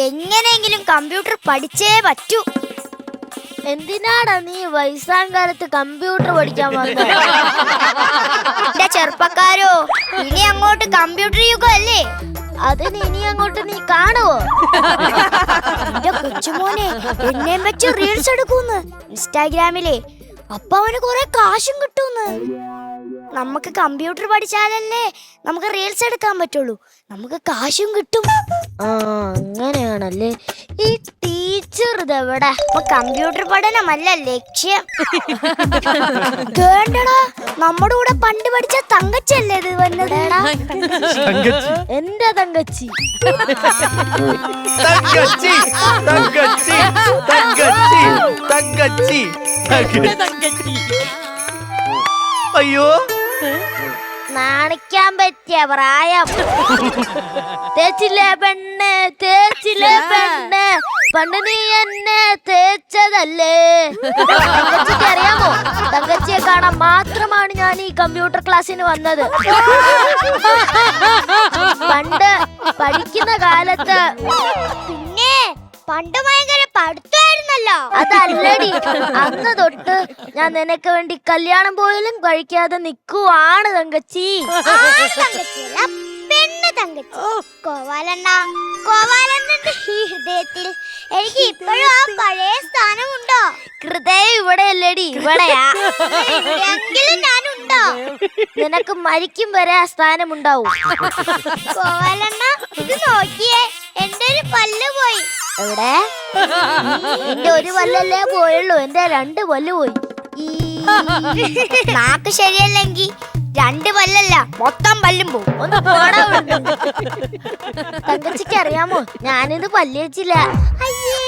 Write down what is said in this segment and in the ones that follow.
എങ്ങനെയെങ്കിലും കമ്പ്യൂട്ടർ പഠിച്ചേ പറ്റൂ. എന്തിനാടാ നീ വയസ്സാം കാലത്ത് കമ്പ്യൂട്ടർ പഠിക്കാൻ വന്നത്? എന്റെ ചെറുപ്പക്കാരോ, ഇനി അങ്ങോട്ട് കമ്പ്യൂട്ടർ യുഗം അല്ലേ? അതിന് ഇനി അങ്ങോട്ട് നീ കാണുവോ? എന്റെ കൊച്ചുമോനെ എന്നെയും വെച്ച് റീൽസ് എടുക്കൂന്ന് ഇൻസ്റ്റാഗ്രാമിലെ. അപ്പൊ അവന് കൊറേ കാശും കിട്ടൂന്ന്. നമുക്ക് കമ്പ്യൂട്ടർ പഠിച്ചാലല്ലേ നമുക്ക് റീൽസ് എടുക്കാൻ പറ്റുള്ളൂ, നമുക്ക് കാശും കിട്ടും. അങ്ങനെയാണല്ലേ. ഈ ടീച്ചർ ഇതെവിടെ? കമ്പ്യൂട്ടർ പഠനമല്ല ലക്ഷ്യം. കേണ്ടടാ, നമ്മുടെ കൂടെ പണ്ട് പഠിച്ച തങ്കച്ചല്ലേ ഇത് വന്നതേടാ. എന്റെ തങ്കച്ചി. അയ്യോ, നാണിക്കാൻ പറ്റിയ പ്രായം. തേച്ചില്ലേ പെണ്ണ്, തേച്ചില്ലേ പെണ്ണ്, പണ്ട് നീ എന്നെ തേച്ചതല്ലേ. തങ്കച്ചിക്ക് അറിയാമോ, തങ്കച്ചിയെ കാണാൻ മാത്രമാണ് ഞാൻ ഈ കമ്പ്യൂട്ടർ ക്ലാസ്സിന് വന്നത്. പണ്ട് പഠിക്കുന്ന കാലത്ത് പിന്നെ പണ്ട് ഭയങ്കര പഠിത്തമായിരുന്നല്ലോ. അതല്ലടി, അന്ന് തൊട്ട് ഞാൻ നിനക്ക് വേണ്ടി കല്യാണം പോയാലും കഴിക്കാതെ നിക്കുവാണ് തങ്കച്ചി. പെണ്ണ് തങ്കച്ചി കോവാലണ്ണന്റെ ഈ ഹൃദയത്തിൽ എനിക്ക് ഇപ്പോഴും ആ പഴയ സ്ഥാനമുണ്ടോ? ഹൃദയം ഇവിടെയല്ലേടി, ഇവിടെയാ. എങ്കിലും ഞാനുണ്ടോ? നിനക്ക് മരിക്കും വരെ ആ സ്ഥാനം ഉണ്ടാവും. കോവാലണ്ണ, ഇത് നോക്കിയേ, എന്റെ ഒരു പല്ല് പോയി. എവിടെ? എന്റെ ഒരു പല്ലല്ലേ പോയുള്ളൂ, എന്റെ 2 പല്ല് പോയി. നാക്ക് ശരിയല്ലെങ്കിൽ 2 പല്ലല്ല, മൊത്തം പല്ലും പോവും. ഒന്ന് പോടാ. തങ്കച്ചിക്ക് അറിയാമോ, ഞാനിത് പല്ല് വെച്ചില്ല. അയ്യേ,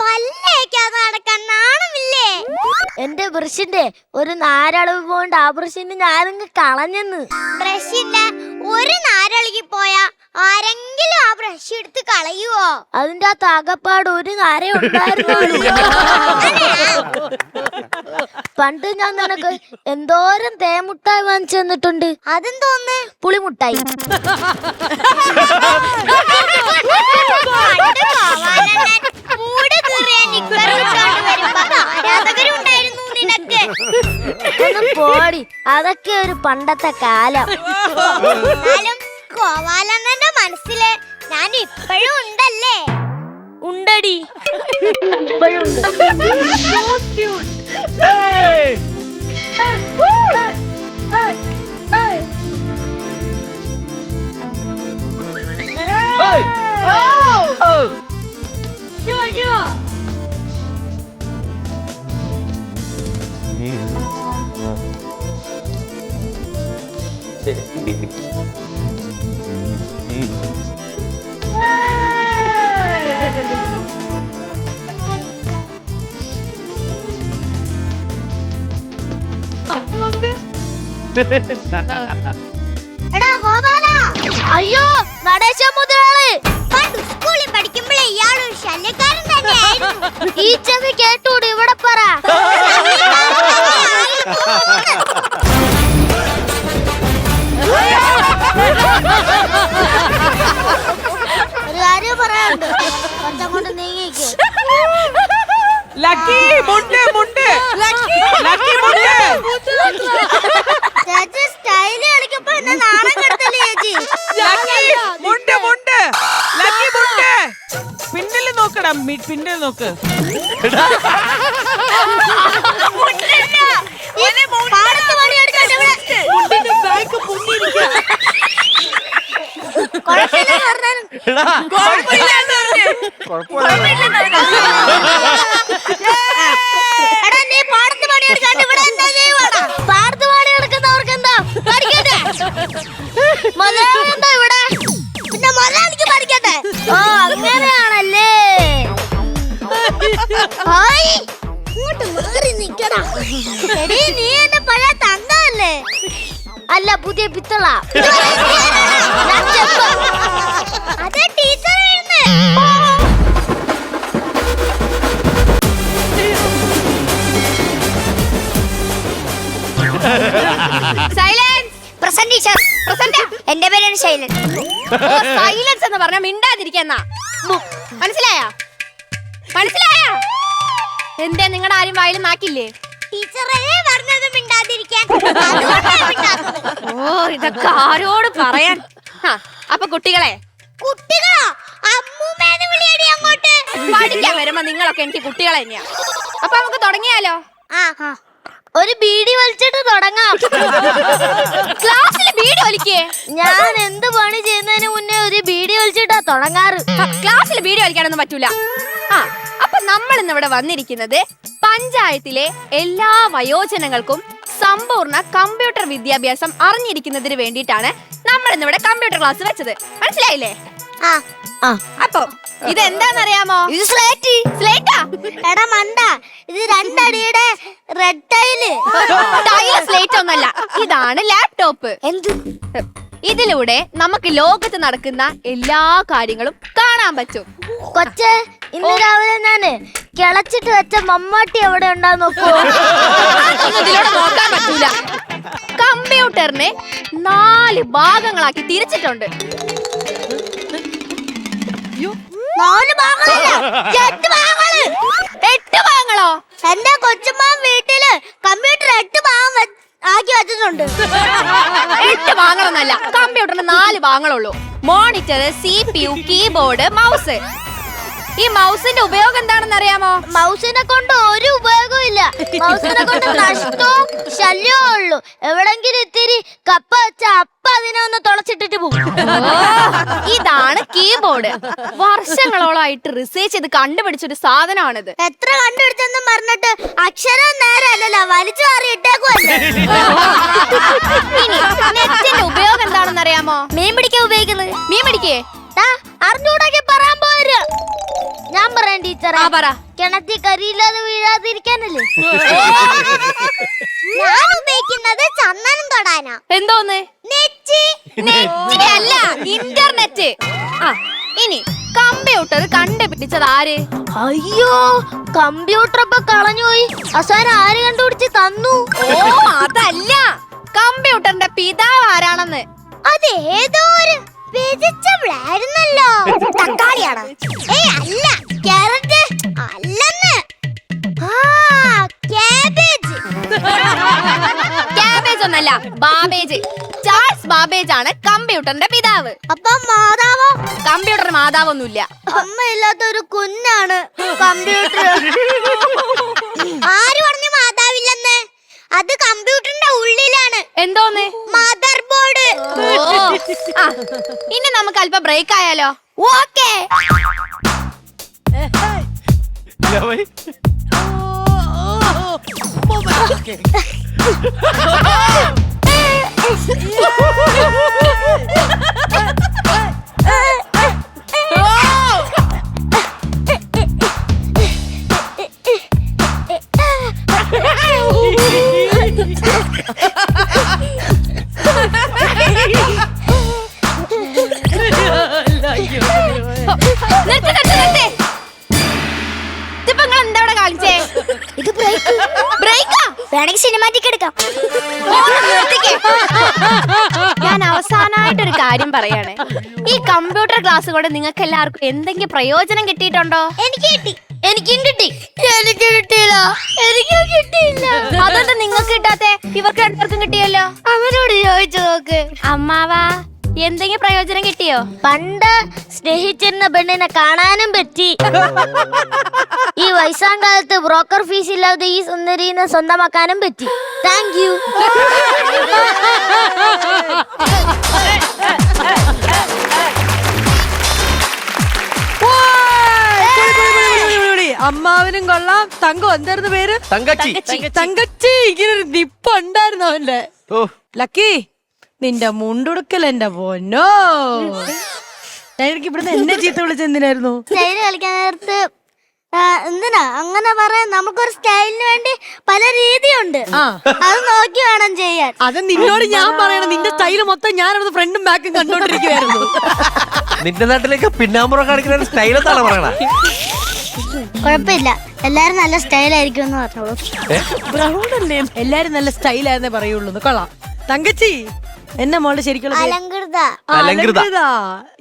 പല്ലേക്കാതെ നടക്കാൻ നാണമില്ലേ? എന്റെ ബ്രഷിന്റെ ഒരു നാരളവ് പോണ്ട് ആ ബ്രഷിന് ഞാനിങ്ങ് കളഞ്ഞെന്ന്. ബ്രഷിന്റെ ഒരു നാരളകി പോയാ ആരെങ്കിലും ആ ബ്രഷ് എടുത്ത് കളയുവോ? അതിന്റെ ആ താകപ്പാട് ഒരു നാരേ ഉണ്ടായിരുന്നുള്ളൂ. പണ്ട് ഞാൻ നിനക്ക് എന്തോരം തേമുട്ടായി വാങ്ങിച്ചു തന്നിട്ടുണ്ട്. അതെന്തോന്ന്? പുളിമുട്ടായി. ഒന്ന് പോടി, അതൊക്കെ ഒരു പണ്ടത്തെ കാലം. കോവാലണ്ണന്റെ മനസ്സില് ഞാൻ ഇപ്പോഴും ഉണ്ടല്ലേ? ഉണ്ടടി, ഇപ്പോഴും ഉണ്ട്. എടാ ഗോപാല, അയ്യോ നടേശ മുതലാളി, പണ്ട് സ്കൂളിൽ പഠിക്കുമ്പോഴേ ഇയാളൊരു ശല്യക്കാരൻ തന്നെയായിരുന്നു. ഈ ചെവി കേട്ടൂടി, ഇവിടെ പറ. ഒരു കാര്യം പറയാനുണ്ട്, കുറച്ചങ്ങോട്ട് നീങ്ങിക്ക്. ലക്കി മുണ്ട് മുണ്ട് ലക്കി മുണ്ട്. ചേച്ചി സ്റ്റൈല് കളിക്കപ്പോ എന്നെ നാണം കെടുത്തല്ലേ ചേച്ചി? ലക്കി മുണ്ട് മുണ്ട് ലക്കി മുണ്ട്. പിന്നിൽ നോക്കടാ, പിന്നിൽ നോക്ക്. നീ പാടത്ത് പണിയെടുക്കാണ്ട് ഇവിടെ എന്താ ചെയ്യുവാടാ? പാടത്ത് പണി എടുക്കുന്നവർക്ക് എന്താ പഠിക്കട്ടെ? മുതലാളി എന്താ ഇവിടെ? പിന്നെ മുതലാളിക്ക് പഠിക്കട്ടെ. ഓ അങ്ങനെയാണല്ലേ. ഇങ്ങോട്ട് മാറി നിക്കടാ. എടീ, നീ എന്റെ പഴയ തങ്കല്ലേ? അല്ല, പുതിയ പിത്തള. അതെ ടീച്ചർ വരുന്നേ. സൈലൻസ്. Present teacher, present. എന്റെ പേരാണ് ശൈലൻ. സൈലൻസ് എന്ന് പറഞ്ഞാൽ മിണ്ടാതിരിക്കുന്ന മനസ്സിലായോ? മനസ്സിലായോ? എന്തേ നിങ്ങളുടെ ആരും വായിൽ നാക്കില്ലേ? ടീച്ചറേ പറഞ്ഞത് മിണ്ടാതിരിക്കാൻ. ഓ ഇതൊക്കെ ആരോട് പറയാൻ? അപ്പൊ കുട്ടികളെ കുട്ടികളോ? അമ്മൂമ്മേന്ന് വിളിയടി അങ്ങോട്ട്. പഠിക്കാൻ വരുമ്പോ നിങ്ങളൊക്കെ എനിക്ക് കുട്ടികളെ തന്നെയാ. അപ്പൊ നമുക്ക് തുടങ്ങിയാലോ? ഒരു ബീഡി വലിച്ചിട്ട് തുടങ്ങാം. ക്ലാസ്സിൽ ബീഡി വലിക്കേ? ഞാൻ എന്ത് പണി ചെയ്യുന്നതിന് മുന്നേ ഒരു ബീഡി വലിച്ചിട്ടാ തുടങ്ങാറ്. ക്ലാസ്സിൽ ബീഡി വലിക്കാനൊന്നും പറ്റൂല. അപ്പൊ നമ്മൾ ഇന്ന് ഇവിടെ വന്നിരിക്കുന്നത് പഞ്ചായത്തിലെ എല്ലാ വയോജനങ്ങൾക്കും സമ്പൂർണ്ണ കമ്പ്യൂട്ടർ വിദ്യാഭ്യാസം അറിഞ്ഞിരിക്കുന്നതിന് വേണ്ടിയിട്ടാണ് നമ്മൾ ഇന്നിവിടെ കമ്പ്യൂട്ടർ ക്ലാസ് വെച്ചത്. മനസ്സിലായില്ലേ? അപ്പൊ ഇതെന്താന്നറിയാമോ? ഇത് സ്ലേറ്റ്. സ്ലേറ്റാ? എടാ മണ്ട, ഇത് 2 അടിയുടെ റെഡ് ടൈല്. സ്ലേറ്റ് ഒന്നല്ല, ഇതാണ് ലാപ്ടോപ്പ്. എന്ത്? ഇതിലൂടെ നമുക്ക് ലോകത്ത് നടക്കുന്ന എല്ലാ കാര്യങ്ങളും കാണാൻ പറ്റും. കൊച്ചേ, ഇന്ന് രാവിലെ ഞാന് കിളച്ചിട്ട് വെച്ച മമ്മാട്ടി എവിടെ ഉണ്ടാന്ന് നോക്കൂ. അതൊന്നും ഇതിലൂടെ നോക്കാൻ പറ്റൂല. കമ്പ്യൂട്ടറിനെ 4 ഭാഗങ്ങളാക്കി തിരിച്ചിട്ടുണ്ട്. 4 ഭാഗങ്ങളല്ല, 8 ഭാഗങ്ങള്. 8 ഭാഗങ്ങളോ? എന്റെ കൊച്ചുമ്മ വീട്ടില് കമ്പ്യൂട്ടർ 8 ഭാഗം ആക്കി വെച്ചിട്ടുണ്ട്. 8 ഭാഗങ്ങളൊന്നല്ല, കമ്പ്യൂട്ടറിന് 4 ഭാഗങ്ങളുള്ളൂ. Monitor, CPU, keyboard, mouse. ഈ മൗസിന്റെ ഉപയോഗം എന്താണെന്ന് അറിയാമോ? മൗസിനെ കൊണ്ട് ഒരു ഉപയോഗവും ഇല്ല. മൗസിനെ കൊണ്ട് നഷ്ടവും ശല്യവും ഉള്ളൂ. എവിടെങ്കിലും ഇത്തിരി കപ്പ വെച്ച അപ്പ അതിനെ ഒന്ന് തുളച്ചിട്ടിട്ട് പോകും. ഇതാണ് കീബോർഡ്. വർഷങ്ങളോളായിട്ട് റിസർച്ച് ചെയ്ത് കണ്ടുപിടിച്ചൊരു സാധനമാണിത്. എത്ര കണ്ടുപിടിച്ചെന്നും പറഞ്ഞിട്ട് അക്ഷരം നേരെ അല്ലല്ലോ, വലിച്ചു മാറി ഇട്ടേക്കുമല്ലേ. ഇനി നെറ്റിന്റെ ഉപയോഗം എന്താണെന്ന് അറിയാമോ? മീൻ പിടിക്കാൻ ഉപയോഗിക്കുന്നത്. മീൻ പിടിക്കേ? അറിഞ്ഞൂടൊക്കെ പറയാൻ പോര്. ഞാൻ പറയാം ടീച്ചറെ. പറ. കിണറ്റി കരിയില്ലാതെ വീഴാതിരിക്കാനല്ലേ. ഞാൻ ഉപയോഗിക്കുന്നത് ചന്ദനം തൊടാനാ. എന്തോന്ന്? നെറ്റി. നെറ്റ് അല്ല, ഇന്റർനെറ്റ്. ഇനി കമ്പ്യൂട്ടർ കണ്ടുപിടിച്ചത് ആര്? അയ്യോ, കമ്പ്യൂട്ടർ ഇപ്പൊ കളഞ്ഞുപോയി. അവസാനം ആര് കണ്ടുപിടിച്ച് തന്നു? ഓ അതല്ല, കമ്പ്യൂട്ടറിന്റെ പിതാവ് ആരാണെന്ന്. അത് ഏതോ ഒരു വെജിറ്റബിൾ ആയിരുന്നല്ലോ. തക്കാളിയാണ്. അല്ല, ക്യാരറ്റ് അല്ലെന്ന്. ക്യാബേജ് ഒന്നല്ല, ബാബേജ്. ചാൾസ് ബാബേജ് ആണ് കമ്പ്യൂട്ടറിന്റെ പിതാവ്. അപ്പൊ മാതാവോ? കമ്പ്യൂട്ടർ മാതാവൊന്നുമില്ല. അമ്മ ഇല്ലാത്ത ഒരു കുഞ്ഞാണ് കമ്പ്യൂട്ടർ. ആര് പറഞ്ഞു മാതാവില്ലെന്ന്? അത് കമ്പ്യൂട്ടറിന്റെ ഉള്ളിലാണ്. എന്തോന്ന്? Mother board. ഇനി നമുക്ക് അല്പം ബ്രേക്ക് ആയാലോ? ഓക്കേ. ഇത് ബ്രേക്കാ. വേണമെങ്കിൽ സിനിമാറ്റിക് എടുക്കാം. ഞാൻ അവസാനമായിട്ടൊരു കാര്യം പറയാണ്. ഈ കമ്പ്യൂട്ടർ ക്ലാസ് കൊണ്ട് നിങ്ങൾക്ക് എല്ലാവർക്കും എന്തെങ്കിലും പ്രയോജനം കിട്ടിയിട്ടുണ്ടോ? എനിക്ക് കിട്ടി. എനിക്കും കിട്ടി. എനിക്ക് കിട്ടിയില്ല. എനിക്കും കിട്ടിയില്ല. അതെന്താ നിങ്ങൾക്ക് കിട്ടാത്തെ? ഇവർക്ക് രണ്ടുപേർക്കും കിട്ടിയല്ലോ. അവരോട് ചോദിച്ചു നോക്ക്. അമ്മാവാ, എന്തെങ്കിലും പ്രയോജനം കിട്ടിയോ? പണ്ട് സ്നേഹിച്ചിരുന്ന പെണ്ണിനെ കാണാനും പറ്റി. ഈ വയസ്സാം കാലത്ത് ബ്രോക്കർ ഫീസ് ഇല്ലാതെ ഈ സുന്ദരീനെ സ്വന്തമാക്കാനും പറ്റി. Thank you. അമ്മാവനും കൊള്ളാം. തങ്കം എന്തായിരുന്നു പേര്? തങ്കച്ചി. തങ്കച്ചി. ഇങ്ങനെ ഒരു നിപ്പ് ഉണ്ടായിരുന്നു അവന്റെ. ഓ ലക്കി, നിന്റെ മുണ്ടുടുക്കൽ എന്റെ പൊന്നോ. എനിക്ക് ഇവിടുന്ന് എന്നെ ചീത്ത വിളിച്ച എന്തിനായിരുന്നു? സ്റ്റൈല് കളിക്കാൻ നേരത്ത് എന്തിനാ അങ്ങനെ പറയാൻ? നമുക്കൊരു സ്റ്റൈലിന് വേണ്ടി പല രീതിയുണ്ട്. അത് നോക്കി വേണം ചെയ്യാൻ. അത് നിന്നോട് ഞാൻ പറയണം. നിന്റെ സ്റ്റൈല് മൊത്തം ഞാൻ അവിടെ ഫ്രണ്ടും ബാക്കും കണ്ടോണ്ടിരിക്കുവായിരുന്നു. നിന്റെ നാട്ടിലേക്ക് പിന്നാമ്പുറം കാണിക്കുന്ന സ്റ്റൈലെത്താണ് പറയണ. കുഴപ്പമില്ല, എല്ലാരും നല്ല സ്റ്റൈലായിരിക്കും എന്ന് പറഞ്ഞോളൂ. ബ്രൗൺ അല്ലേ? എല്ലാരും നല്ല സ്റ്റൈലായിരുന്നേ പറയുള്ളൂ. കൊള്ളാം. തങ്കച്ചി, എന്നെ മോളുടെ ശരിക്കുള്ള പേര്? അലങ്കൃത. ആ, അലങ്കൃത. അലങ്കൃത.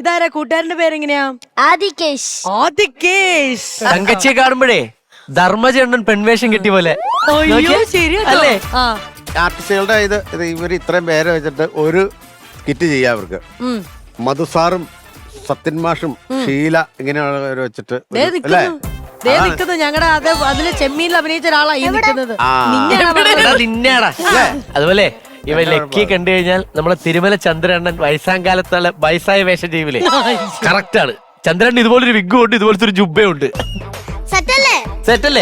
ഇതാരാ കൂട്ടുകാരന്റെ പേരെങ്ങനെയാ? ആദികേശ്. ആദികേശ്. തങ്കച്ചിയെ കാണുമ്പോഴേ ധർമ്മചേണ്ടൻ പെൺവേഷം കിട്ടിയ പോലെ അയ്യോ, നോക്കിയേ? ശരിയാ അല്ലേ? ആ. ആർട്ടിസ്റ്റുകളുടെ ഇത് ഇവർ ഇത്രയും പേരെ വെച്ചിട്ട് ഒരു സ്കിറ്റ് ചെയ്യാം അവർക്ക്. ഉം. മധുസാറും സത്യൻ മാഷും ഷീല ഇങ്ങനെയുള്ളവരെ വെച്ചിട്ട് ദേ ഒരു- അല്ലേ? നിക്കുന്നു. ദേ അതാണ്. നിക്കുന്നു ഞങ്ങളുടെ അതില് ചെമ്മീനിൽ അഭിനയിച്ച ഒരാളാ ഈ നിൽക്കുന്നത്. ആ. എടാ, നിന്നെയാടാ. അതുപോലെ ഇവ ലക്കി കണ്ടു കഴിഞ്ഞാൽ നമ്മളെ തിരുമല ചന്ദ്രണ്ണൻ വയസ്സാം കാലത്തുള്ള വയസ്സായ വേഷം ചെയ്യൂലേ, കറക്റ്റ് ആണ്. ചന്ദ്രണ്ണൻ ഇതുപോലൊരു വിഗ് ഉണ്ട്, ഇതുപോലത്തെ ഒരു ജുബയുണ്ട്. സെറ്റല്ലേ? സെറ്റല്ലേ?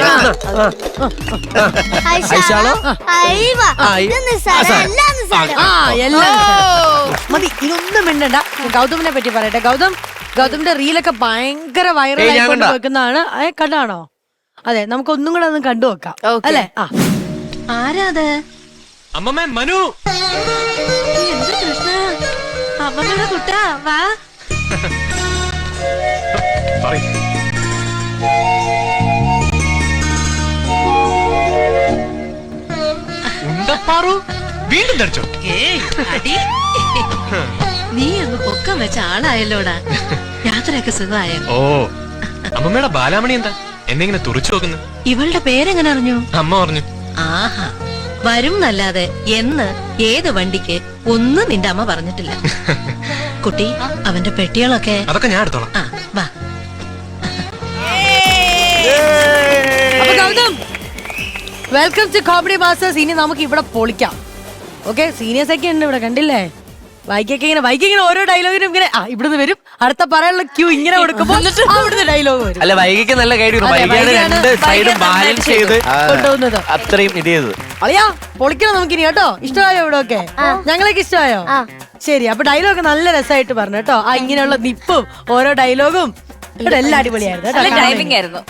ഐഷാളോ? ആ എല്ലാം മതി, ഇതൊന്നും മിണ്ടണ്ട. ഗൗതമിനെ പറ്റി പറയട്ടെ. ഗൗതമിന്റെ റീലൊക്കെ ഭയങ്കര വൈറലായിക്കൊണ്ട് വെക്കുന്നതാണ്. കണ്ടാണോ? അതെ, നമുക്ക് ഒന്നും കൂടെ ഒന്ന് കണ്ടു നോക്കാം അല്ലേ? ആ, ആരാത്? അമ്മമ്മേ മനു. എന്ത് കൃഷ്ണ, അമ്മമ്മയുടെ കുട്ടാ, വാ. ഉണ്ടപ്പാറു വീണ്ടും ധരിച്ചോ? നീ അങ്ങ് പൊക്കം വെച്ച ആളായല്ലോടാ. യാത്രയൊക്കെ സുഖമായോ? ഓ, അമ്മമ്മയുടെ ബാലാമണി എന്താ എന്നെങ്ങനെ തുറച്ചു നോക്കുന്നു? ഇവളുടെ പേരെങ്ങനെ അറിഞ്ഞു? അമ്മ പറഞ്ഞു. ആഹാ, വരും എന്നല്ലാതെ എന്ന് ഏത് വണ്ടിക്ക് ഒന്നും നിന്റെ അമ്മ പറഞ്ഞിട്ടില്ല. കുട്ടി, അവന്റെ പെട്ടികളൊക്കെ അതൊക്കെ ഞാൻ എടുത്തോളാം. ആ വാ. അപ്പൊ Gautham, welcome to Comedy Masters. ഇനി നമുക്ക് ഇവിടെ പൊളിക്കാം. ഓക്കെ, സീനിയേഴ്സ് ഒക്കെ ഉണ്ട് ഇവിടെ, കണ്ടില്ലേ? വൈക്കൊക്കെ ഇങ്ങനെ ഓരോ ഡയലോഗിനും ഇങ്ങനെ ഇവിടുന്ന് വരും, അടുത്ത പറയാനുള്ള ക്യൂ ഇങ്ങനെ കൊടുക്കുമ്പോ അവിടുന്ന് ഡയലോഗ് വരും. അല്ല, വൈകിക്ക് നല്ല കൈ കൊടുക്കും. അതെ, വൈകിയാണ് വൈകിയാണ് രണ്ട് സൈഡും ബാലൻസ് ചെയ്ത് കൊണ്ടുപോകുന്നത്. അത്രയും ഇത് ചെയ്തത്. അളിയാ, പൊളിക്കണം നമുക്കിനി കേട്ടോ. ഇഷ്ടമായോ ഇവിടെ ഒക്കെ? ഞങ്ങളൊക്കെ ഇഷ്ടമായോ? ശരി, അപ്പൊ ഡയലോഗ് നല്ല രസമായിട്ട് പറഞ്ഞു കേട്ടോ. ഇങ്ങനെയുള്ള നിപ്പും ഓരോ ഡയലോഗും എല്ലാം അടിപൊളിയായിരുന്നു. ടൈമിംഗ് ആയിരുന്നു.